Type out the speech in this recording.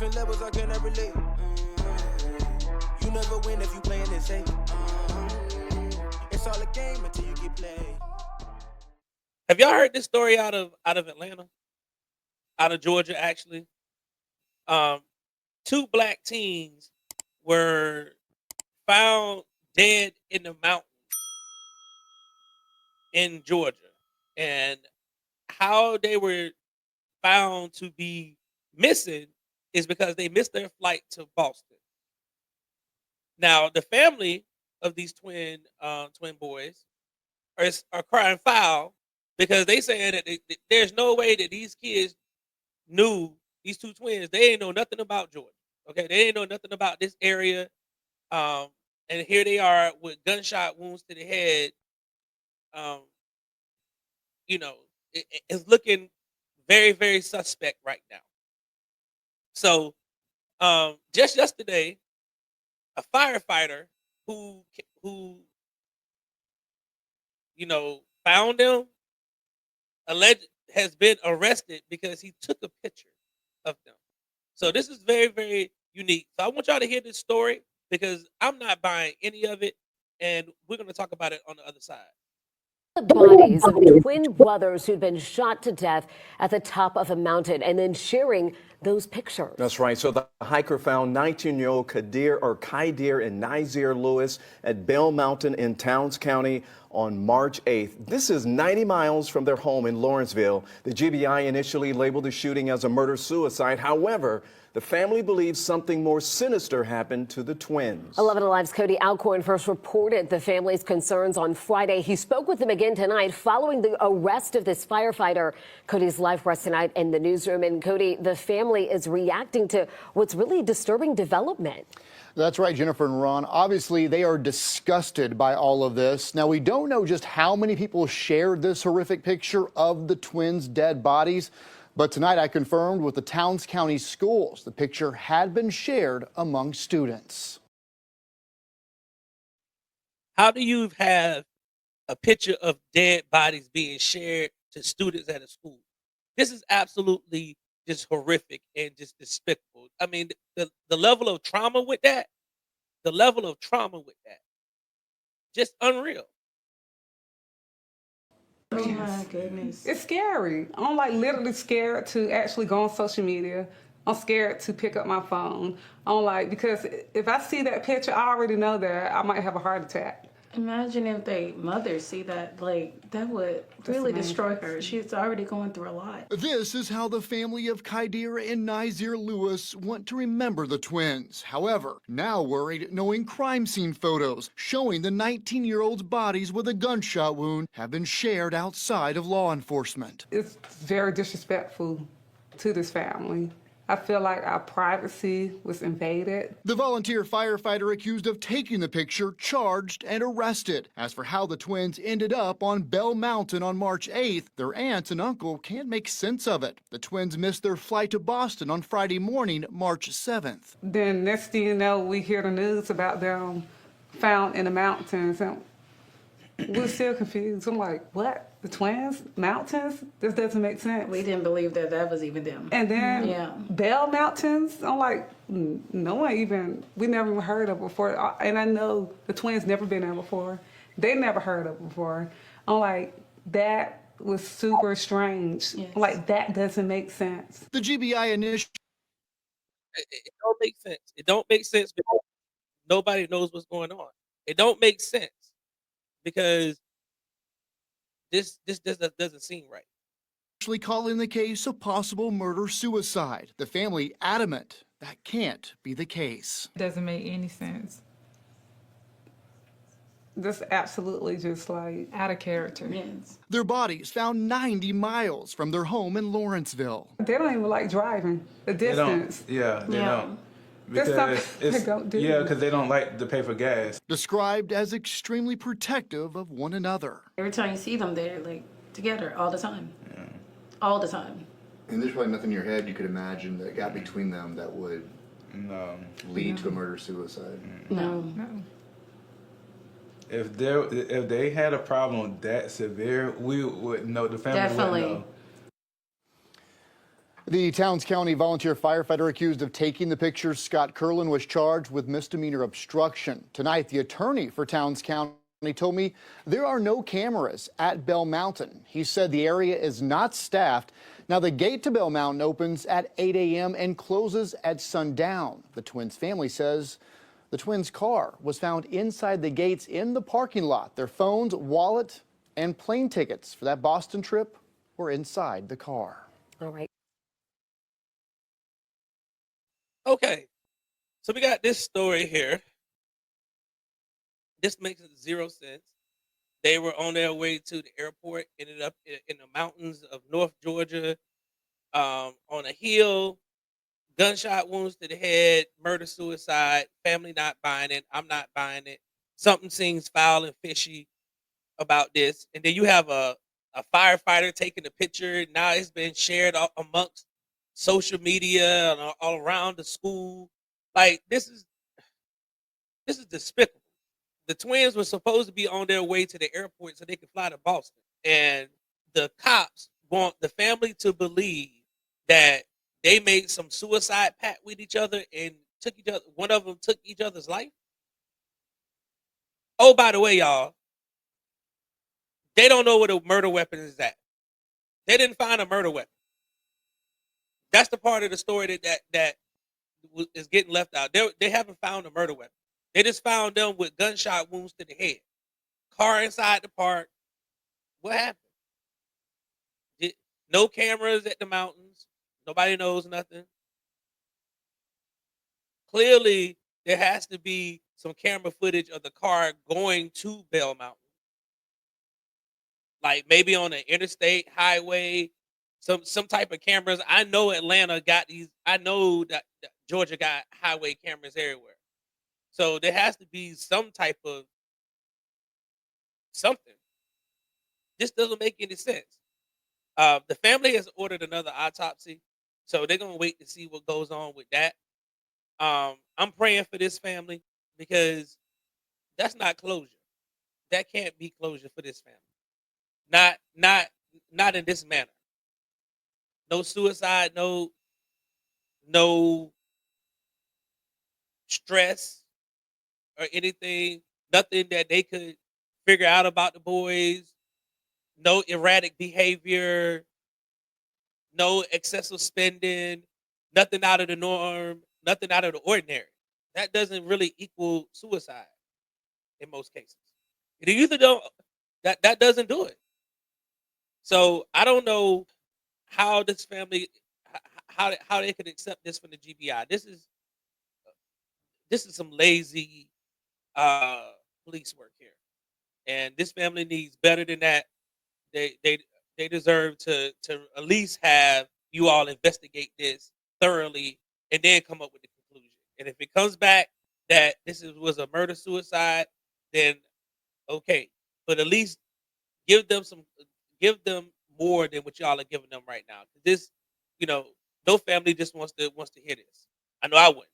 different levels, I cannot relate. You never win if you playing it safe. It's all a game until you get played. Have y'all heard this story out of Atlanta, out of Georgia? Actually, um, two black teens were found dead in the mountains in Georgia, and how they were found to be missing is because they missed their flight to Boston. Now, the family of these twin boys are crying foul because they saying that there's no way that these kids knew, these two twins. They ain't know nothing about Georgia. Okay, they ain't know nothing about this area. Um, and here they are with gunshot wounds to the head. Um, you know, it's looking very, very suspect right now. So, just yesterday, a firefighter who who found them alleged has been arrested because he took a picture of them. So this is very, very unique. So I want y'all to hear this story because I'm not buying any of it, and we're going to talk about it on the other side. The bodies of twin brothers who'd been shot to death at the top of a mountain and then sharing those pictures. That's right. So the hiker found 19-year-old Kaidir and Nazir Lewis at Bell Mountain in Towns County on March 8th. This is 90 miles from their home in Lawrenceville. The GBI initially labeled the shooting as a murder-suicide. However, the family believes something more sinister happened to the twins. 11 Alive's Cody Alcorn first reported the family's concerns on Friday. He spoke with them again tonight following the arrest of this firefighter. Cody's live rests tonight in the newsroom. And Cody, the family is reacting to what's really disturbing development. That's right, Jennifer and Ron. Obviously, they are disgusted by all of this. Now, we don't know just how many people shared this horrific picture of the twins' dead bodies. But tonight I confirmed with the Towns County schools the picture had been shared among students. How do you have a picture of dead bodies being shared to students at a school? This is absolutely just horrific and just despicable. I mean, the level of trauma with that, just unreal. Oh my goodness. It's scary. I'm like literally scared to actually go on social media. I'm scared to pick up my phone. I'm like, because if I see that picture, I already know that I might have a heart attack. Imagine if they mother see that, like, that would really destroy her. She's already going through a lot. This is how the family of Kaidir and Nazir Lewis want to remember the twins. However, now worried knowing crime scene photos showing the 19-year-old's bodies with a gunshot wound have been shared outside of law enforcement. It's very disrespectful to this family. I feel like our privacy was invaded. The volunteer firefighter accused of taking the picture charged and arrested. As for how the twins ended up on Bell Mountain on March 8th, their aunt and uncle can't make sense of it. The twins missed their flight to Boston on Friday morning, March 7th. Then next thing you know, we hear the news about them found in the mountains. And we're still confused. I'm like, what? The twins? Mountains? This doesn't make sense. We didn't believe that that was even them. And then Bell Mountains, I'm like, no one even, we never even heard of before. And I know the twins never been there before. They never heard of it before. I'm like, that was super strange. Yes. Like, that doesn't make sense. The GBI initially. It don't make sense. It don't make sense because nobody knows what's going on. It don't make sense because this doesn't seem right. Actually calling the case a possible murder-suicide. The family adamant that can't be the case. Doesn't make any sense. This absolutely just like Out of character. Yes. Their bodies found 90 miles from their home in Lawrenceville. they don't even like driving the distance. They don't. That's Because something they don't do. because they don't like to pay for gas. Described as extremely protective of one another. Every time you see them, they're like together all the time. Yeah. All the time. And there's probably nothing in your head you could imagine that got between them that would lead to a murder-suicide. No. If they had a problem that severe, we would know. The family Definitely. would know. The Towns County volunteer firefighter accused of taking the pictures, Scott Curlin, was charged with misdemeanor obstruction. Tonight, the attorney for Towns County told me there are no cameras at Bell Mountain. He said the area is not staffed. Now, the gate to Bell Mountain opens at 8 a.m. and closes at sundown. The twins' family says the twins' car was found inside the gates in the parking lot. Their phones, wallet, and plane tickets for that Boston trip were inside the car. All right. Okay, so we got this story here. This makes zero sense. They were on their way to the airport, ended up in the mountains of North Georgia, on a hill, gunshot wounds to the head, murder, suicide, family not buying it. I'm not buying it. Something seems foul and fishy about this. And then you have a firefighter taking a picture. Now it's been shared amongst social media and all around the school. Like, this is despicable. The twins were supposed to be on their way to the airport so they could fly to Boston. And the cops want the family to believe that they made some suicide pact with each other and one of them took each other's life. Oh, by the way, y'all, they don't know what a murder weapon is at. They didn't find a murder weapon. That's the part of the story that is getting left out. They haven't found a murder weapon. They just found them with gunshot wounds to the head. Car inside the park. What happened? No cameras at the mountains. Nobody knows nothing. Clearly, there has to be some camera footage of the car going to Bell Mountain. Like maybe on an interstate highway, some type of cameras. I know Atlanta got these. I know that Georgia got highway cameras everywhere. So there has to be some type of something. This doesn't make any sense. The family has ordered another autopsy, so they're gonna wait to see what goes on with that. I'm praying for this family because that's not closure. That can't be closure for this family. Not in this manner. No suicide, no stress or anything, nothing that they could figure out about the boys, no erratic behavior, no excessive spending, nothing out of the norm, nothing out of the ordinary. That doesn't really equal suicide in most cases. It either don't that doesn't do it. So I don't know how this family how they could accept this from the GBI. This is some lazy police work here. And this family needs better than that. They deserve to at least have you all investigate this thoroughly and then come up with the conclusion. And if it comes back that was a murder suicide, then okay. But at least give them more than what y'all are giving them right now. This, no family just wants to hear this. I know I wouldn't.